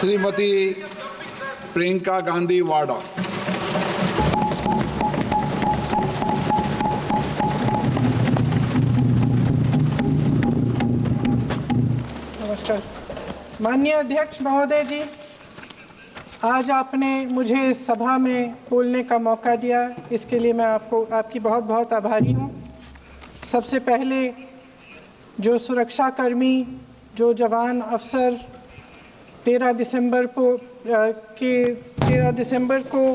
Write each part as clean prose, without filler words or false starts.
श्रीमती प्रियंका गांधी वाड़ा। नमस्कार। माननीय अध्यक्ष महोदय जी, आज आपने मुझे इस सभा में बोलने का मौका दिया, इसके लिए मैं आपकी बहुत बहुत आभारी हूँ। सबसे पहले जो सुरक्षाकर्मी, जो जवान अफसर 13 दिसंबर को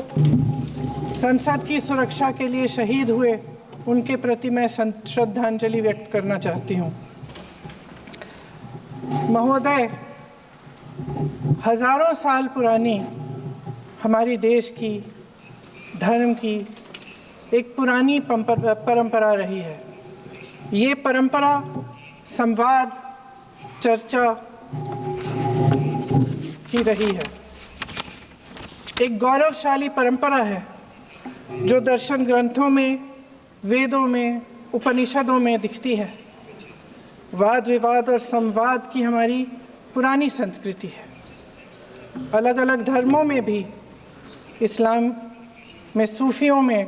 संसद की सुरक्षा के लिए शहीद हुए, उनके प्रति मैं श्रद्धांजलि व्यक्त करना चाहती हूँ। महोदय, हजारों साल पुरानी हमारी देश की, धर्म की एक पुरानी परंपरा रही है। ये परंपरा संवाद, चर्चा की रही है। एक गौरवशाली परंपरा है जो दर्शन ग्रंथों में, वेदों में, उपनिषदों में दिखती है। वाद विवाद और संवाद की हमारी पुरानी संस्कृति है। अलग अलग धर्मों में भी, इस्लाम में, सूफियों में,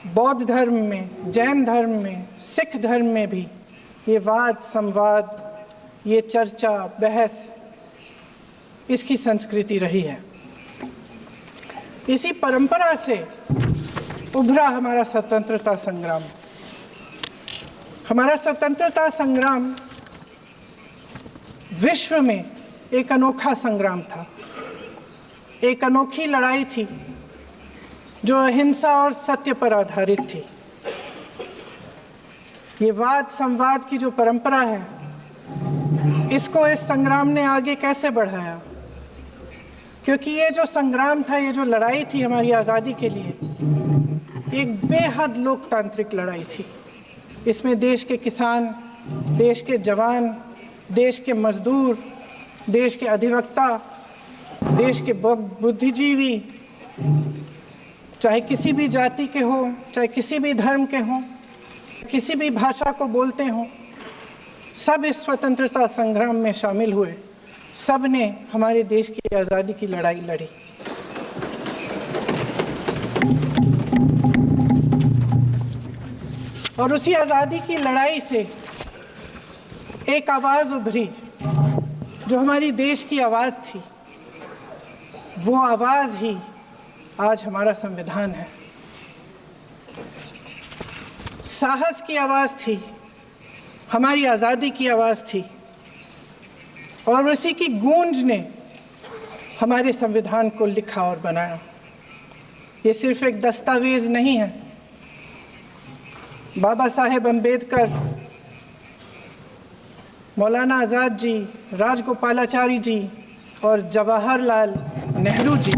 बौद्ध धर्म में, जैन धर्म में, सिख धर्म में भी ये वाद संवाद, ये चर्चा बहस, इसकी संस्कृति रही है। इसी परंपरा से उभरा हमारा स्वतंत्रता संग्राम। हमारा स्वतंत्रता संग्राम विश्व में एक अनोखा संग्राम था, एक अनोखी लड़ाई थी जो अहिंसा और सत्य पर आधारित थी। ये वाद संवाद की जो परंपरा है, इसको इस संग्राम ने आगे कैसे बढ़ाया? क्योंकि ये जो संग्राम था, ये जो लड़ाई थी हमारी आज़ादी के लिए, एक बेहद लोकतांत्रिक लड़ाई थी। इसमें देश के किसान, देश के जवान, देश के मजदूर, देश के अधिवक्ता, देश के बुद्धिजीवी, चाहे किसी भी जाति के हो, चाहे किसी भी धर्म के हों, किसी भी भाषा को बोलते हों, सब इस स्वतंत्रता संग्राम में शामिल हुए। सब ने हमारे देश की आज़ादी की लड़ाई लड़ी। और उसी आज़ादी की लड़ाई से एक आवाज़ उभरी जो हमारी देश की आवाज़ थी। वो आवाज़ ही आज हमारा संविधान है। साहस की आवाज़ थी, हमारी आज़ादी की आवाज़ थी, और उसी की गूंज ने हमारे संविधान को लिखा और बनाया। ये सिर्फ एक दस्तावेज नहीं है। बाबा साहेब अम्बेडकर, मौलाना आज़ाद जी, राजगोपालाचारी जी और जवाहरलाल नेहरू जी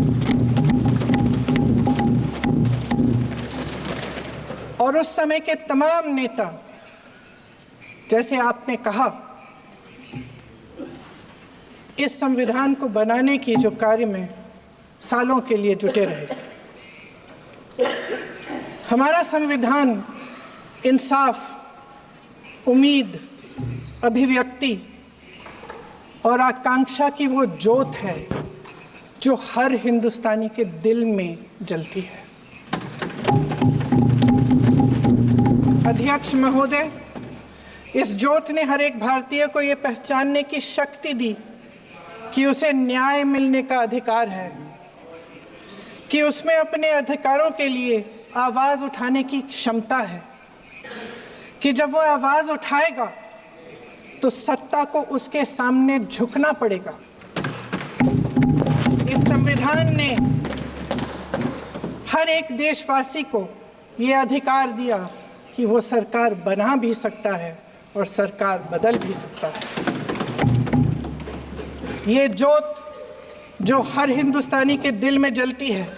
और उस समय के तमाम नेता, जैसे आपने कहा, इस संविधान को बनाने की जो कार्य में सालों के लिए जुटे रहे। हमारा संविधान इंसाफ, उम्मीद, अभिव्यक्ति और आकांक्षा की वो ज्योत है जो हर हिंदुस्तानी के दिल में जलती है। अध्यक्ष महोदय, इस ज्योत ने हर एक भारतीय को ये पहचानने की शक्ति दी कि उसे न्याय मिलने का अधिकार है, कि उसमें अपने अधिकारों के लिए आवाज़ उठाने की क्षमता है, कि जब वो आवाज़ उठाएगा तो सत्ता को उसके सामने झुकना पड़ेगा। इस संविधान ने हर एक देशवासी को ये अधिकार दिया कि वो सरकार बना भी सकता है और सरकार बदल भी सकता है। ये ज्योत जो हर हिंदुस्तानी के दिल में जलती है,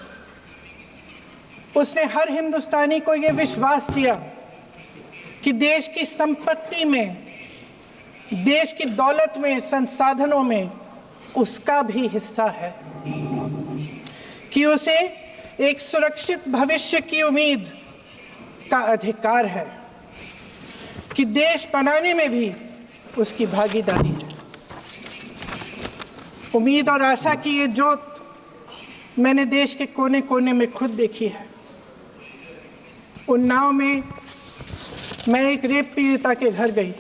उसने हर हिंदुस्तानी को ये विश्वास दिया कि देश की संपत्ति में, देश की दौलत में, संसाधनों में उसका भी हिस्सा है, कि उसे एक सुरक्षित भविष्य की उम्मीद का अधिकार है, कि देश बनाने में भी उसकी भागीदारी है। उम्मीद और आशा की ये जोत मैंने देश के कोने कोने में खुद देखी है। उन्नाव में मैं एक रेप पीड़िता के घर गई,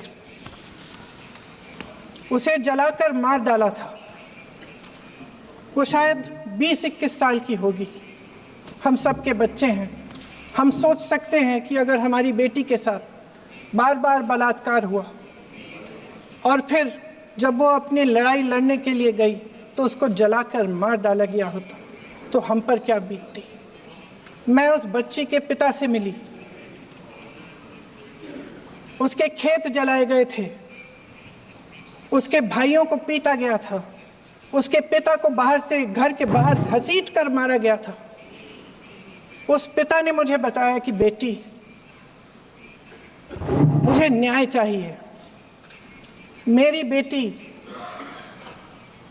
उसे जलाकर मार डाला था। वो शायद 20-21 साल की होगी। हम सब के बच्चे हैं। हम सोच सकते हैं कि अगर हमारी बेटी के साथ बार बार बलात्कार हुआ और फिर जब वो अपनी लड़ाई लड़ने के लिए गई तो उसको जलाकर मार डाला गया होता तो हम पर क्या बीतती। मैं उस बच्ची के पिता से मिली। उसके खेत जलाए गए थे, उसके भाइयों को पीटा गया था, उसके पिता को बाहर से घर के बाहर घसीट कर मारा गया था। उस पिता ने मुझे बताया कि बेटी, मुझे न्याय चाहिए। मेरी बेटी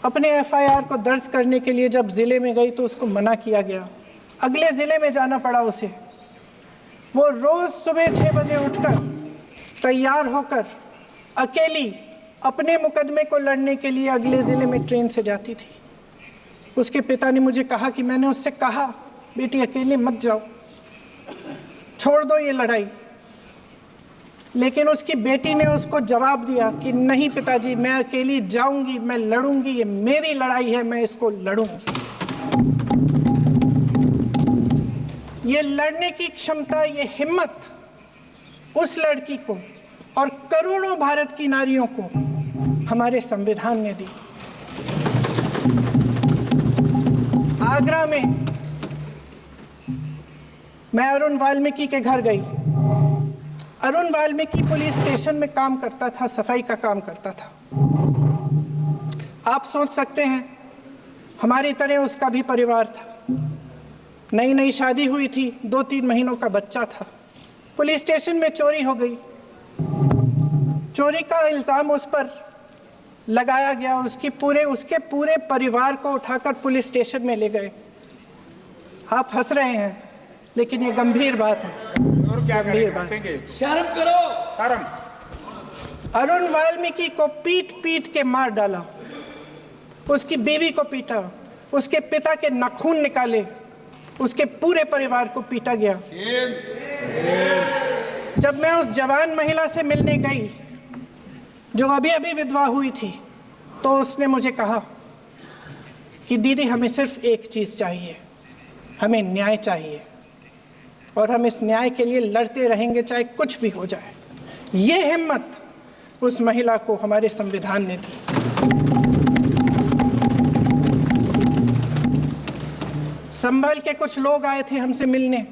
अपने एफआईआर को दर्ज करने के लिए जब जिले में गई तो उसको मना किया गया। अगले जिले में जाना पड़ा उसे। वो रोज सुबह 6 बजे उठकर तैयार होकर अकेली अपने मुकदमे को लड़ने के लिए अगले जिले में ट्रेन से जाती थी। उसके पिता ने मुझे कहा कि मैंने उससे कहा, बेटी अकेले मत जाओ, छोड़ दो ये लड़ाई। लेकिन उसकी बेटी ने उसको जवाब दिया कि नहीं पिताजी, मैं अकेली जाऊंगी, मैं लड़ूंगी, ये मेरी लड़ाई है, मैं इसको लड़ूंगी। ये लड़ने की क्षमता, ये हिम्मत उस लड़की को और करोड़ों भारत की नारियों को हमारे संविधान ने दी। आगरा में मैं अरुण वाल्मीकि के घर गई। अरुण वाल्मीकि पुलिस स्टेशन में काम करता था, सफाई का काम करता था। आप सोच सकते हैं हमारी तरह उसका भी परिवार था। नई नई शादी हुई थी, 2-3 महीनों का बच्चा था। पुलिस स्टेशन में चोरी हो गई। चोरी का इल्जाम उस पर लगाया गया। उसके पूरे परिवार को उठाकर पुलिस स्टेशन में ले गए। आप हंस रहे हैं, लेकिन ये गंभीर बात है। और क्या गंभीर बात। शर्म करो। शर्म। अरुण वाल्मीकि को पीट पीट के मार डाला, उसकी बीवी को पीटा, उसके पिता के नाखून निकाले, उसके पूरे परिवार को पीटा गया। जब मैं उस जवान महिला से मिलने गई जो अभी अभी विधवा हुई थी, तो उसने मुझे कहा कि दीदी, हमें सिर्फ एक चीज़ चाहिए, हमें न्याय चाहिए और हम इस न्याय के लिए लड़ते रहेंगे, चाहे कुछ भी हो जाए। ये हिम्मत उस महिला को हमारे संविधान ने दी। संभल के कुछ लोग आए थे हमसे मिलने,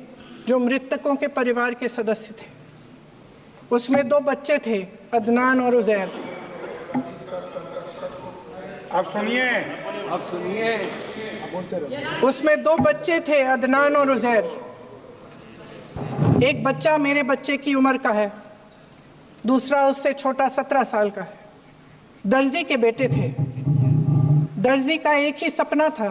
जो मृतकों के परिवार के सदस्य थे। उसमें 2 बच्चे थे, अदनान और उजैर। आप सुनिए। उसमें 2 बच्चे थे, अदनान और उजैर। एक बच्चा मेरे बच्चे की उम्र का है, दूसरा उससे छोटा 17 साल का है। दर्जी के बेटे थे। दर्जी का एक ही सपना था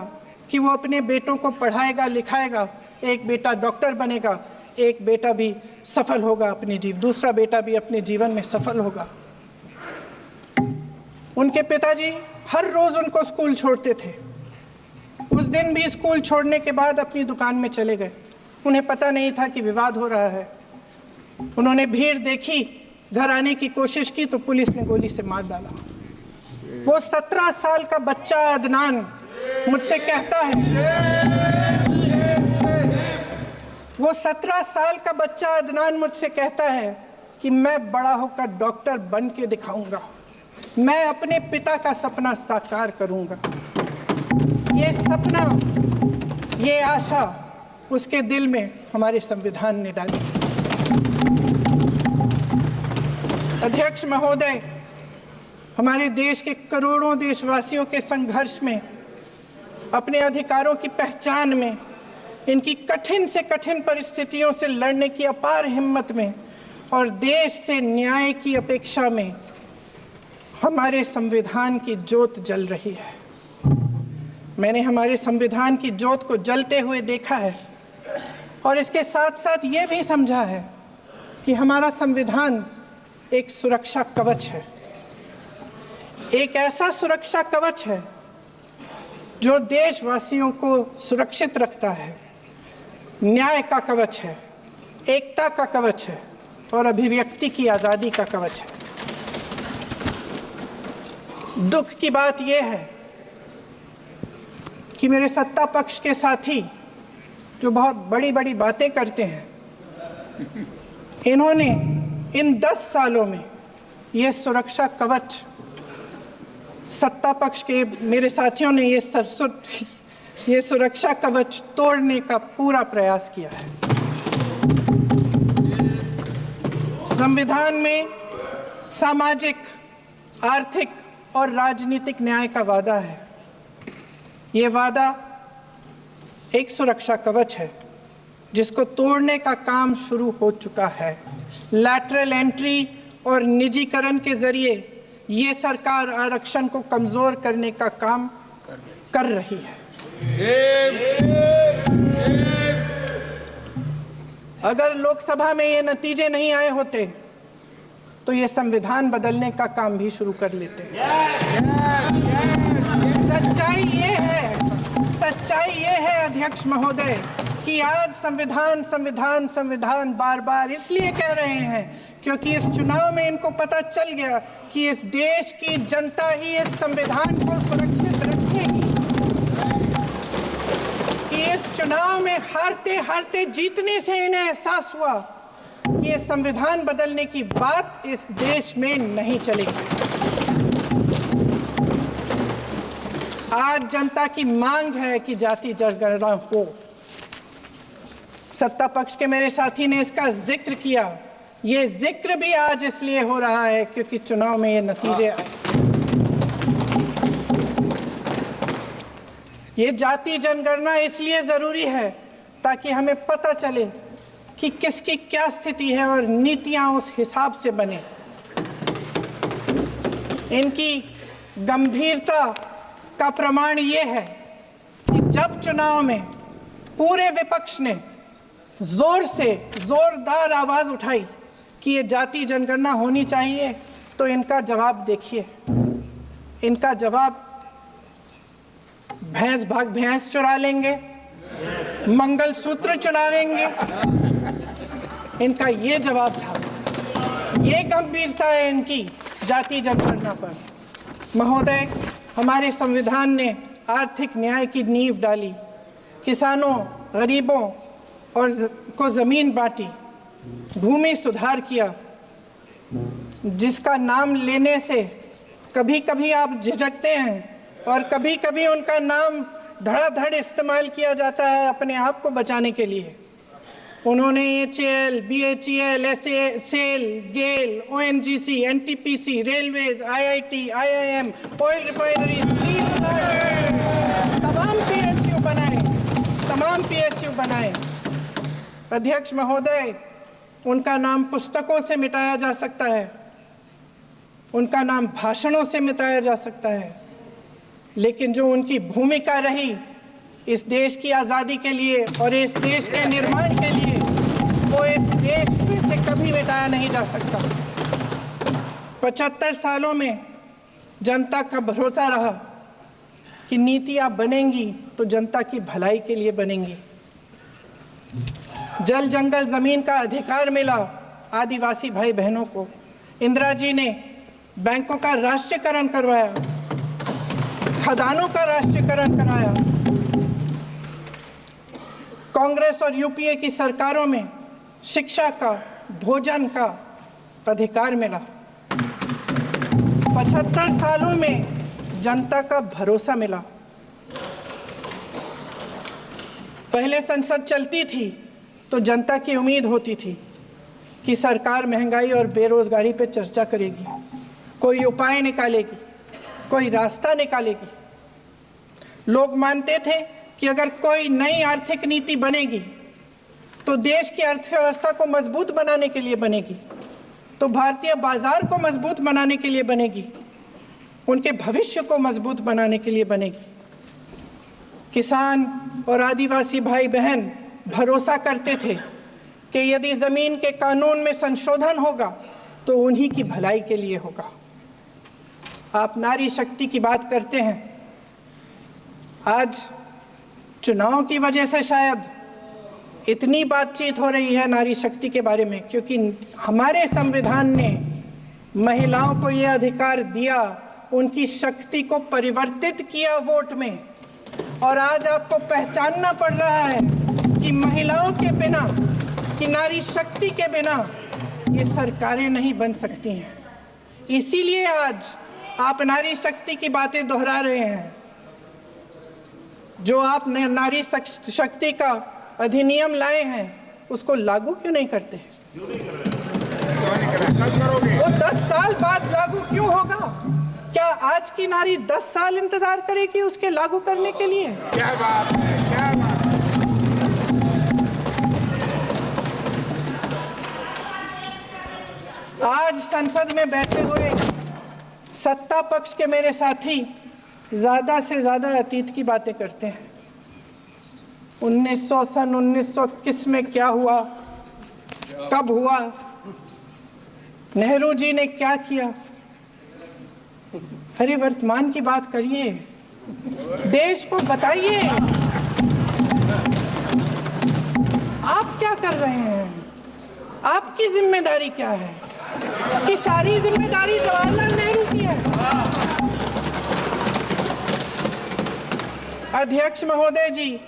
कि वो अपने बेटों को पढ़ाएगा, लिखाएगा। एक बेटा डॉक्टर बनेगा, एक बेटा भी सफल होगा दूसरा बेटा भी अपने जीवन में सफल होगा। उनके पिताजी हर रोज उनको स्कूल छोड़ते थे। उस दिन भी स्कूल छोड़ने के बाद अपनी दुकान में चले गए। उन्हें पता नहीं था कि विवाद हो रहा है। उन्होंने भीड़ देखी, घर आने की कोशिश की तो पुलिस ने गोली से मार डाला। वो 17 साल का बच्चा अदनान मुझसे कहता है, वो 17 साल का बच्चा अदनान मुझसे कहता है कि मैं बड़ा होकर डॉक्टर बन के दिखाऊंगा, मैं अपने पिता का सपना साकार करूंगा। ये सपना, ये आशा उसके दिल में हमारे संविधान ने डाली। अध्यक्ष महोदय, हमारे देश के करोड़ों देशवासियों के संघर्ष में, अपने अधिकारों की पहचान में, इनकी कठिन से कठिन परिस्थितियों से लड़ने की अपार हिम्मत में और देश से न्याय की अपेक्षा में हमारे संविधान की ज्योत जल रही है। मैंने हमारे संविधान की ज्योत को जलते हुए देखा है और इसके साथ साथ ये भी समझा है कि हमारा संविधान एक सुरक्षा कवच है। एक ऐसा सुरक्षा कवच है जो देशवासियों को सुरक्षित रखता है, न्याय का कवच है, एकता का कवच है और अभिव्यक्ति की आज़ादी का कवच है। दुख की बात यह है कि मेरे सत्ता पक्ष के साथी जो बहुत बड़ी बड़ी बातें करते हैं, इन्होंने इन 10 सालों में ये सुरक्षा कवच, सत्ता पक्ष के मेरे साथियों ने ये सुरक्षा कवच तोड़ने का पूरा प्रयास किया है। संविधान में सामाजिक, आर्थिक और राजनीतिक न्याय का वादा है। ये वादा एक सुरक्षा कवच है जिसको तोड़ने का काम शुरू हो चुका है। लैटरल एंट्री और निजीकरण के जरिए ये सरकार आरक्षण को कमजोर करने का काम कर रही है। अगर लोकसभा में ये नतीजे नहीं आए होते तो ये संविधान बदलने का काम भी शुरू कर लेते। सच्चाई ये है अध्यक्ष महोदय कि आज संविधान बार बार इसलिए कह रहे हैं क्योंकि इस चुनाव में इनको पता चल गया कि इस देश की जनता ही इस संविधान को सुरक्षित रखेगी, कि इस चुनाव में हारते हारते जीतने से इन्हें एहसास हुआ कि ये संविधान बदलने की बात इस देश में नहीं चलेगी। आज जनता की मांग है कि जाति जनगणना हो। सत्ता पक्ष के मेरे साथी ने इसका जिक्र किया। ये जिक्र भी आज इसलिए हो रहा है क्योंकि चुनाव में ये नतीजे आए। ये जाति जनगणना इसलिए जरूरी है ताकि हमें पता चले कि किसकी क्या स्थिति है और नीतियां उस हिसाब से बने। इनकी गंभीरता का प्रमाण ये है कि जब चुनाव में पूरे विपक्ष ने जोरदार आवाज उठाई कि ये जाति जनगणना होनी चाहिए, तो इनका जवाब देखिए। इनका जवाब भैंस भाग भैंस चुरा लेंगे, मंगलसूत्र चुरा लेंगे, इनका ये जवाब था। ये गंभीरता है इनकी जाति जनगणना पर। महोदय, हमारे संविधान ने आर्थिक न्याय की नींव डाली, किसानों, गरीबों और को जमीन बांटी, भूमि सुधार किया, जिसका नाम लेने से कभी कभी आप झिझकते हैं और कभी कभी उनका नाम धड़ाधड़ इस्तेमाल किया जाता है अपने आप को बचाने के लिए। उन्होंने HAL, BHEL, SAIL, GAIL, ONGC, NTPC, railways, IIT, IIM, oil refineries, तमाम PSU बनाए। अध्यक्ष महोदय, उनका नाम पुस्तकों से मिटाया जा सकता है, उनका नाम भाषणों से मिटाया जा सकता है, लेकिन जो उनकी भूमिका रही इस देश की आज़ादी के लिए और इस देश के निर्माण के लिए, वो इस देश में से कभी मिटाया नहीं जा सकता। 75 सालों में जनता का भरोसा रहा कि नीतियां बनेंगी तो जनता की भलाई के लिए बनेंगी। जल जंगल जमीन का अधिकार मिला आदिवासी भाई बहनों को। इंदिरा जी ने बैंकों का राष्ट्रीयकरण करवाया, खदानों का राष्ट्रीयकरण कराया। कांग्रेस और यूपीए की सरकारों में शिक्षा का, भोजन का अधिकार मिला। 75 सालों में जनता का भरोसा मिला। पहले संसद चलती थी तो जनता की उम्मीद होती थी कि सरकार महंगाई और बेरोजगारी पर चर्चा करेगी, कोई उपाय निकालेगी, कोई रास्ता निकालेगी। लोग मानते थे कि अगर कोई नई आर्थिक नीति बनेगी तो देश की अर्थव्यवस्था को मजबूत बनाने के लिए बनेगी, तो भारतीय बाजार को मजबूत बनाने के लिए बनेगी, उनके भविष्य को मजबूत बनाने के लिए बनेगी। किसान और आदिवासी भाई बहन भरोसा करते थे कि यदि जमीन के कानून में संशोधन होगा तो उन्हीं की भलाई के लिए होगा। आप नारी शक्ति की बात करते हैं। आज चुनाव की वजह से शायद इतनी बातचीत हो रही है नारी शक्ति के बारे में, क्योंकि हमारे संविधान ने महिलाओं को यह अधिकार दिया, उनकी शक्ति को परिवर्तित किया वोट में। और आज आपको पहचानना पड़ रहा है कि महिलाओं के बिना, कि नारी शक्ति के बिना ये सरकारें नहीं बन सकती हैं। इसीलिए आज आप नारी शक्ति की बातें दोहरा रहे हैं। जो आप नारी शक्ति का अधिनियम लाए हैं उसको लागू क्यों नहीं करते? वो 10 साल बाद लागू क्यों होगा? क्या आज की नारी 10 साल इंतजार करेगी उसके लागू करने के लिए? क्या बात है, क्या बात है। आज संसद में बैठे हुए सत्ता पक्ष के मेरे साथी ज्यादा से ज्यादा अतीत की बातें करते हैं। 1921 में क्या हुआ, कब हुआ, नेहरू जी ने क्या किया। अरे वर्तमान की बात करिए, देश को बताइए आप क्या कर रहे हैं, आपकी जिम्मेदारी क्या है? कि सारी जिम्मेदारी जवाहरलाल नेहरू की है। अध्यक्ष महोदय जी,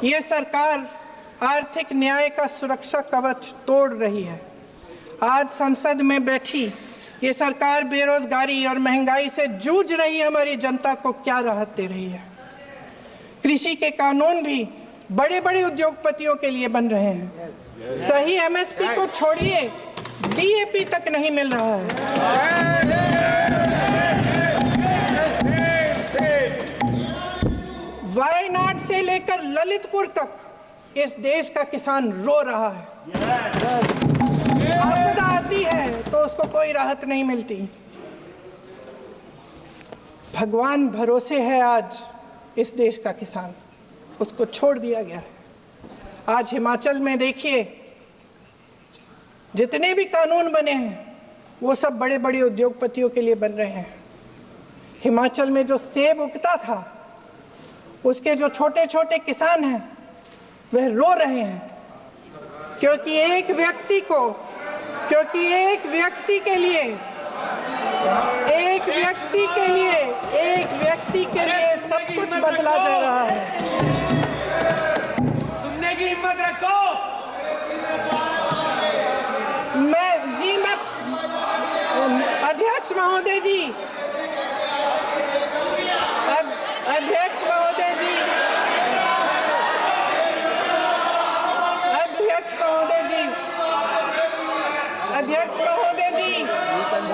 ये सरकार आर्थिक न्याय का सुरक्षा कवच तोड़ रही है। आज संसद में बैठी ये सरकार बेरोजगारी और महंगाई से जूझ रही हमारी जनता को क्या राहत दे रही है? कृषि के कानून भी बड़े बड़े उद्योगपतियों के लिए बन रहे हैं। सही एमएसपी को छोड़िए, डीएपी तक नहीं मिल रहा है। वायनाड से लेकर ललितपुर तक इस देश का किसान रो रहा है। आपदा आती है तो उसको कोई राहत नहीं मिलती। भगवान भरोसे है आज इस देश का किसान, उसको छोड़ दिया गया है। आज हिमाचल में देखिए, जितने भी कानून बने हैं वो सब बड़े बड़े उद्योगपतियों के लिए बन रहे हैं। हिमाचल में जो सेब उगता था उसके जो छोटे छोटे किसान हैं वह रो रहे हैं, क्योंकि एक व्यक्ति के लिए सब कुछ बदला जा रहा है। सुनने की हिम्मत रखो। मैं अध्यक्ष महोदय जी, अध्यक्ष महोदय जी,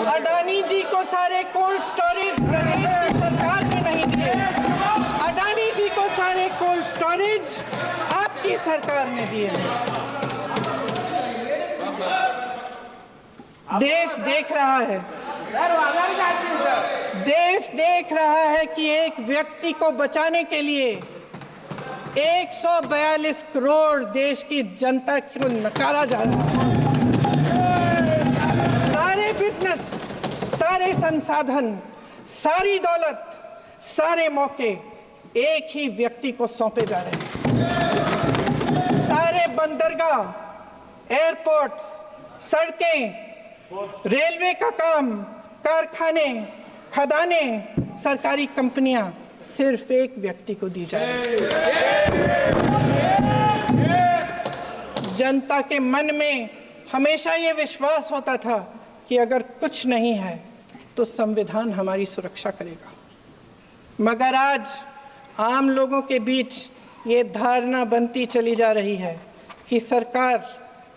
अडानी जी को सारे कोल्ड स्टोरेज प्रदेश की सरकार ने नहीं दिए। अडानी जी को सारे कोल्ड स्टोरेज आपकी सरकार ने दिए। देश देख रहा है कि एक व्यक्ति को बचाने के लिए 142 करोड़ देश की जनता को नकारा जा रहा है। सारे बिजनेस, सारे संसाधन, सारी दौलत, सारे मौके एक ही व्यक्ति को सौंपे जा रहे हैं। सारे बंदरगाह, एयरपोर्ट्स, सड़कें, रेलवे का काम, कारखाने, खदाने, सरकारी कंपनियां सिर्फ एक व्यक्ति को दी जाए। जनता के मन में हमेशा ये विश्वास होता था कि अगर कुछ नहीं है तो संविधान हमारी सुरक्षा करेगा, मगर आज आम लोगों के बीच ये धारणा बनती चली जा रही है कि सरकार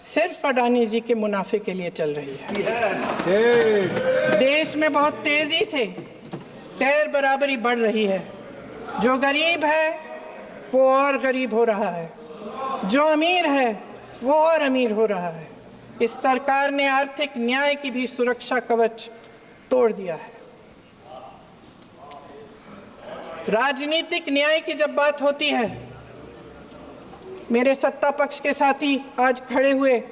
सिर्फ अडानी जी के मुनाफे के लिए चल रही है। देश में बहुत तेजी से गैर बराबरी बढ़ रही है। जो गरीब है वो और गरीब हो रहा है, जो अमीर है वो और अमीर हो रहा है। इस सरकार ने आर्थिक न्याय की भी सुरक्षा कवच तोड़ दिया है। राजनीतिक न्याय की जब बात होती है, मेरे सत्ता पक्ष के साथी आज खड़े हुए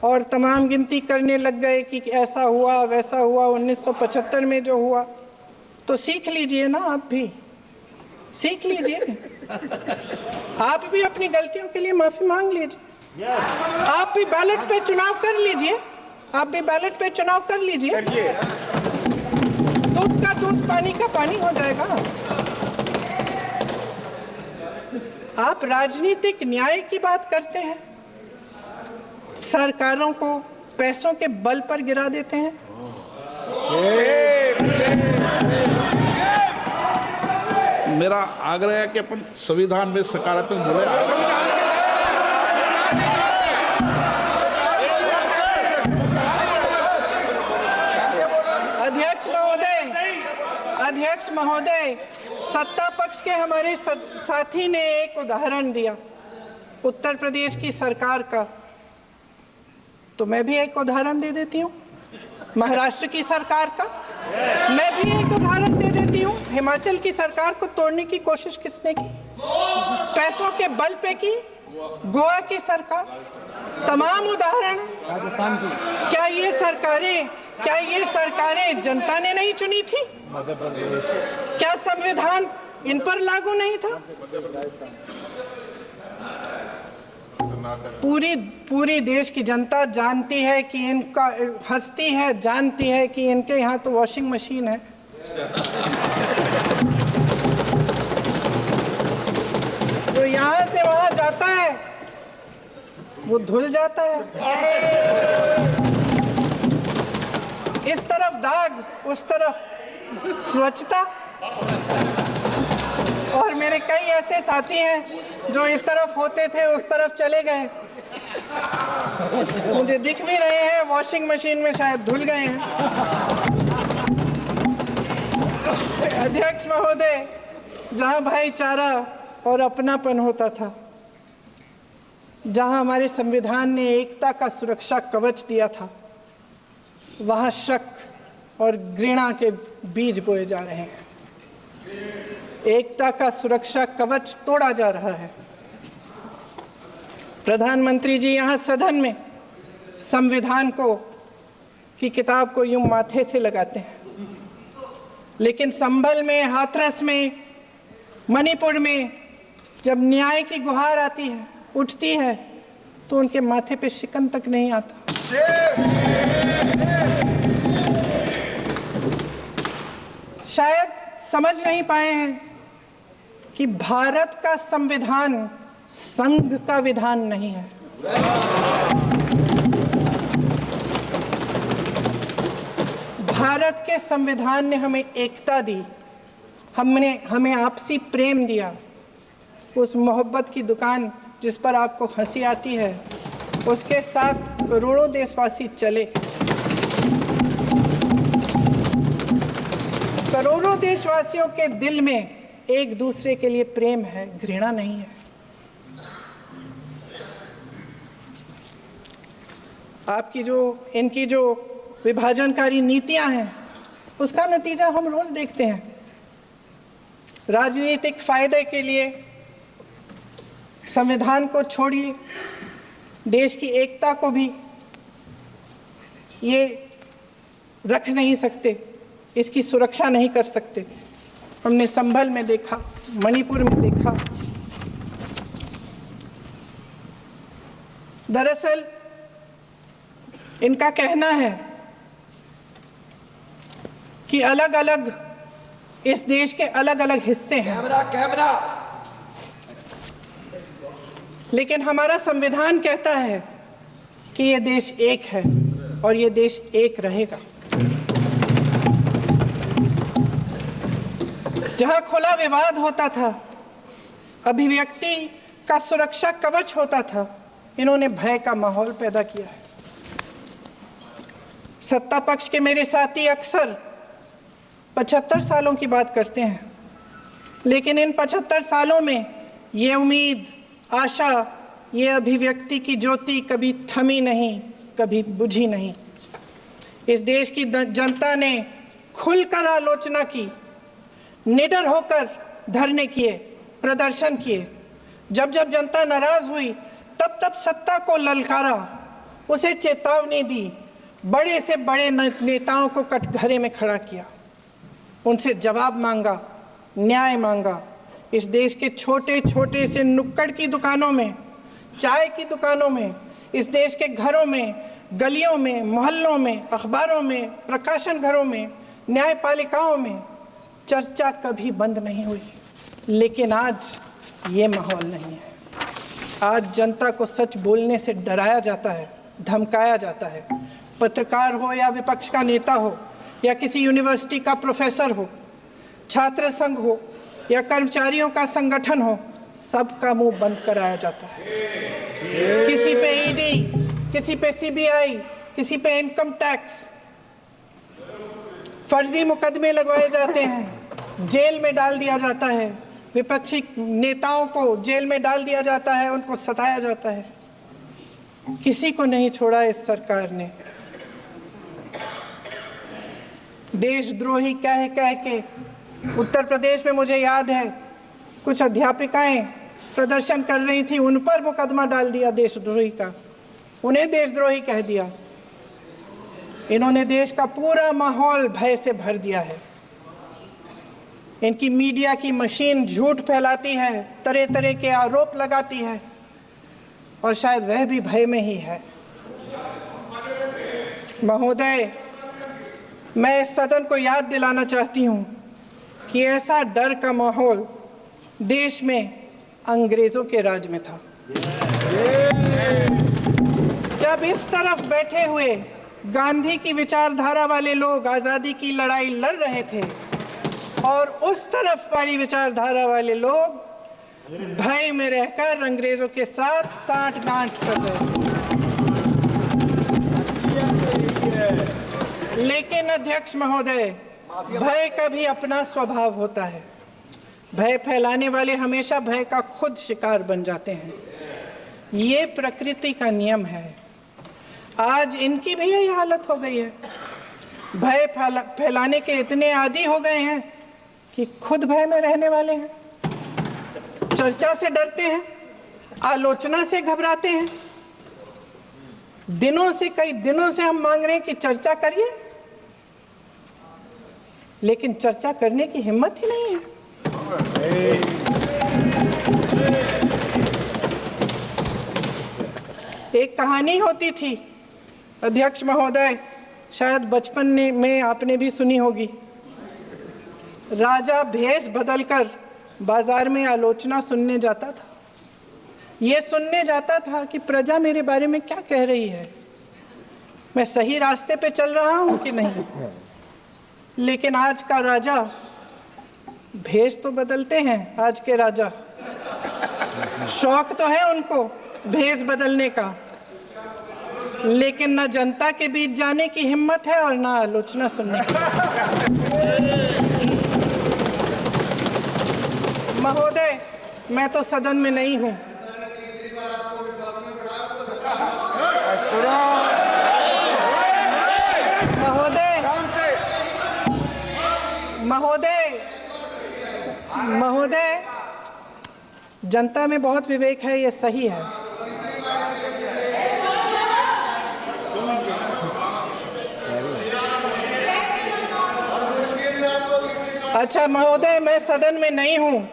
और तमाम गिनती करने लग गए कि ऐसा हुआ वैसा हुआ, 1975 में जो हुआ, तो सीख लीजिए ना आप भी। सीख लीजिए, आप भी अपनी गलतियों के लिए माफी मांग लीजिए, आप भी बैलेट पे चुनाव कर लीजिए, आप भी बैलेट पे चुनाव कर लीजिए, दूध का दूध पानी का पानी हो जाएगा। आप राजनीतिक न्याय की बात करते हैं, सरकारों को पैसों के बल पर गिरा देते हैं। मेरा आग्रह है कि अपन संविधान में सकारात्मक बोले। अध्यक्ष महोदय, सत्ता पक्ष के हमारे साथी ने एक उदाहरण दिया उत्तर प्रदेश की सरकार का, तो मैं भी एक उदाहरण दे देती हूँ महाराष्ट्र की सरकार का, मैं भी एक उदाहरण दे देती हूँ हिमाचल की सरकार को तोड़ने की कोशिश किसने की, पैसों के बल पे की, गोवा की सरकार, तमाम उदाहरण है। राजस्थान की क्या ये सरकारें जनता ने नहीं चुनी थी? क्या संविधान इन पर लागू नहीं था? पूरी देश की जनता जानती है कि इनका हंसती है, जानती है कि इनके यहाँ तो वॉशिंग मशीन है। जो यहाँ से वहाँ जाता है वो धुल जाता है, इस तरफ दाग, उस तरफ स्वच्छता। और मेरे कई ऐसे साथी हैं जो इस तरफ होते थे उस तरफ चले गए, मुझे दिख भी रहे हैं, वॉशिंग मशीन में शायद धुल गए हैं। अध्यक्ष महोदय, जहां भाईचारा और अपनापन होता था, जहां हमारे संविधान ने एकता का सुरक्षा कवच दिया था, वहां शक और घृणा के बीज बोए जा रहे हैं। एकता का सुरक्षा कवच तोड़ा जा रहा है। प्रधानमंत्री जी यहाँ सदन में संविधान की किताब को यूं माथे से लगाते हैं, लेकिन संभल में, हाथरस में, मणिपुर में जब न्याय की गुहार आती है, उठती है, तो उनके माथे पे शिकन तक नहीं आता। शायद समझ नहीं पाए हैं कि भारत का संविधान संघ का विधान नहीं है। भारत के संविधान ने हमें एकता दी, हमें आपसी प्रेम दिया। उस मोहब्बत की दुकान जिस पर आपको हंसी आती है, उसके साथ करोड़ों देशवासी चले। करोड़ों देशवासियों के दिल में एक दूसरे के लिए प्रेम है, घृणा नहीं है। इनकी जो विभाजनकारी नीतियां हैं, उसका नतीजा हम रोज देखते हैं। राजनीतिक फायदे के लिए संविधान को छोड़िए, देश की एकता को भी ये रख नहीं सकते, इसकी सुरक्षा नहीं कर सकते। हमने संभल में देखा, मणिपुर में देखा। दरअसल इनका कहना है कि अलग अलग इस देश के अलग अलग हिस्से हैं, लेकिन हमारा संविधान कहता है कि ये देश एक है और ये देश एक रहेगा। जहां खुला विवाद होता था, अभिव्यक्ति का सुरक्षा कवच होता था, इन्होंने भय का माहौल पैदा किया है। सत्ता पक्ष के मेरे साथी अक्सर 75 सालों की बात करते हैं, लेकिन इन 75 सालों में ये उम्मीद, आशा, ये अभिव्यक्ति की ज्योति कभी थमी नहीं, कभी बुझी नहीं। इस देश की जनता ने खुलकर आलोचना की, निडर होकर धरने किए, प्रदर्शन किए। जब जब जनता नाराज हुई, तब तब सत्ता को ललकारा, उसे चेतावनी दी, बड़े से बड़े नेताओं को कटघरे में खड़ा किया, उनसे जवाब मांगा, न्याय मांगा, इस देश के छोटे छोटे से नुक्कड़ की दुकानों में, चाय की दुकानों में, इस देश के घरों में, गलियों में, मोहल्लों में, अखबारों में, प्रकाशन घरों में, न्यायपालिकाओं में चर्चा कभी बंद नहीं हुई। लेकिन आज ये माहौल नहीं है। आज जनता को सच बोलने से डराया जाता है, धमकाया जाता है। पत्रकार हो या विपक्ष का नेता हो या किसी यूनिवर्सिटी का प्रोफेसर हो, छात्र संघ हो या कर्मचारियों का संगठन हो, सबका मुंह बंद कराया जाता है। किसी पे ईडी, किसी पे सीबीआई, किसी पे इनकम टैक्स, फर्जी मुकदमे लगवाए जाते हैं, जेल में डाल दिया जाता है, विपक्षी नेताओं को जेल में डाल दिया जाता है, उनको सताया जाता है। किसी को नहीं छोड़ा इस सरकार ने। देशद्रोही कह कह के उत्तर प्रदेश में मुझे याद है कुछ अध्यापिकाएं प्रदर्शन कर रही थी, उन पर मुकदमा डाल दिया देशद्रोही का, उन्हें देशद्रोही कह दिया। इन्होंने देश का पूरा माहौल भय से भर दिया है। इनकी मीडिया की मशीन झूठ फैलाती है, तरह तरह के आरोप लगाती है और शायद वह भी भय में ही है। महोदय, मैं इस सदन को याद दिलाना चाहती हूँ कि ऐसा डर का माहौल देश में अंग्रेजों के राज में था। जब इस तरफ बैठे हुए गांधी की विचारधारा वाले लोग आज़ादी की लड़ाई लड़ रहे थे और उस तरफ वाली विचारधारा वाले लोग भय में रहकर अंग्रेजों के साथ साठगांठ कर रहे थे। लेकिन अध्यक्ष महोदय, भय का भी अपना स्वभाव होता है। भय फैलाने वाले हमेशा भय का खुद शिकार बन जाते हैं। ये प्रकृति का नियम है। आज इनकी भी यही हालत हो गई है। भय फैलाने के इतने आदी हो गए हैं कि खुद भय में रहने वाले हैं, चर्चा से डरते हैं, आलोचना से घबराते हैं। कई दिनों से हम मांग रहे हैं कि चर्चा करिए, लेकिन चर्चा करने की हिम्मत ही नहीं है। एक कहानी होती थी अध्यक्ष महोदय, शायद बचपन में आपने भी सुनी होगी। राजा भेष बदलकर बाजार में आलोचना सुनने जाता था। ये सुनने जाता था कि प्रजा मेरे बारे में क्या कह रही है, मैं सही रास्ते पे चल रहा हूं कि नहीं। लेकिन आज का राजा, भेष तो बदलते हैं आज के राजा, शौक तो है उनको भेष बदलने का, लेकिन न जनता के बीच जाने की हिम्मत है और न आलोचना सुनने की। महोदय, मैं तो सदन में नहीं हूं। महोदय, जनता में बहुत विवेक है, ये सही है। अच्छा महोदय, मैं सदन में नहीं हूँ,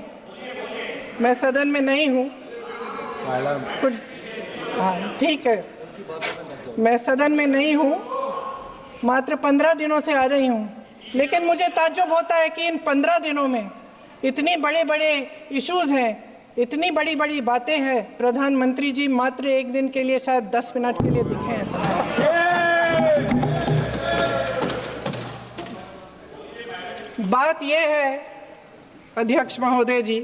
कुछ हाँ ठीक है, मैं सदन में नहीं हूँ, मात्र 15 दिनों से आ रही हूँ। लेकिन मुझे ताज्जुब होता है कि इन 15 दिनों में इतनी बड़े इश्यूज हैं, इतनी बड़ी बातें हैं, प्रधानमंत्री जी मात्र एक दिन के लिए, शायद 10 मिनट के लिए दिखे हैं सभा। बात यह है अध्यक्ष महोदय जी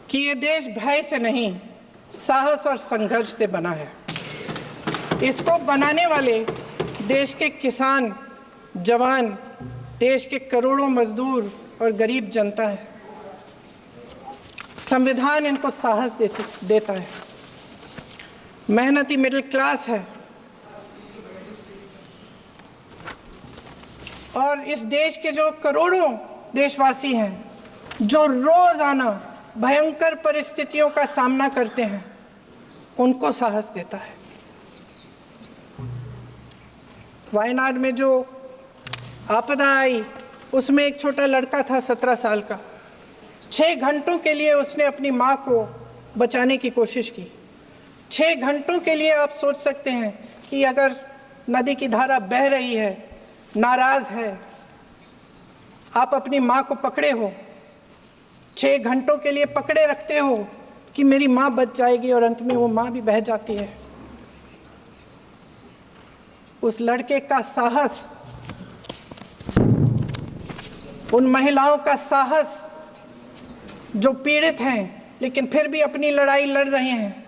कि ये देश भय से नहीं, साहस और संघर्ष से बना है। इसको बनाने वाले देश के किसान, जवान, देश के करोड़ों मजदूर और गरीब जनता है। संविधान इनको साहस देता है। मेहनती मिडिल क्लास है और इस देश के जो करोड़ों देशवासी हैं, जो रोजाना भयंकर परिस्थितियों का सामना करते हैं, उनको साहस देता है। वायनाड में जो आपदा आई, उसमें एक छोटा लड़का था 17 साल का। 6 घंटों के लिए उसने अपनी माँ को बचाने की कोशिश की। 6 घंटों के लिए आप सोच सकते हैं कि अगर नदी की धारा बह रही है, नाराज है, आप अपनी माँ को पकड़े हो, 6 घंटों के लिए पकड़े रखते हो कि मेरी माँ बच जाएगी, और अंत में वो माँ भी बह जाती है। उस लड़के का साहस, उन महिलाओं का साहस जो पीड़ित हैं लेकिन फिर भी अपनी लड़ाई लड़ रहे हैं,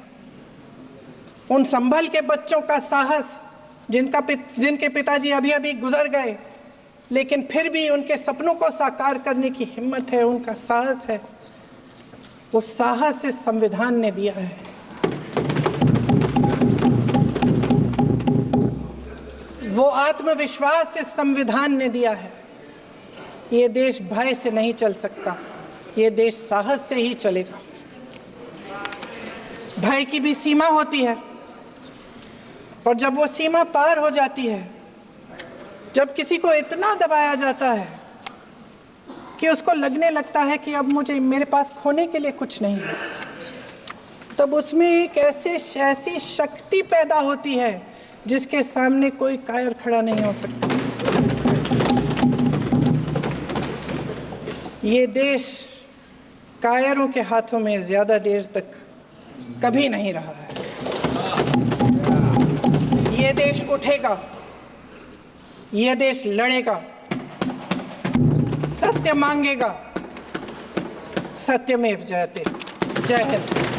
उन संभल के बच्चों का साहस जिनके पिताजी अभी अभी गुजर गए लेकिन फिर भी उनके सपनों को साकार करने की हिम्मत है, उनका साहस है, वो साहस इस संविधान ने दिया है। वो आत्मविश्वास इस संविधान ने दिया है। ये देश भय से नहीं चल सकता, ये देश साहस से ही चलेगा। भय की भी सीमा होती है, और जब वो सीमा पार हो जाती है, जब किसी को इतना दबाया जाता है कि उसको लगने लगता है कि अब मेरे पास खोने के लिए कुछ नहीं है, तब उसमें एक ऐसी शक्ति पैदा होती है जिसके सामने कोई कायर खड़ा नहीं हो सकता। ये देश कायरों के हाथों में ज्यादा देर तक कभी नहीं रहा है। ये देश उठेगा, ये देश लड़ेगा, सत्य मांगेगा, सत्यमेव जयते। जय हिंद।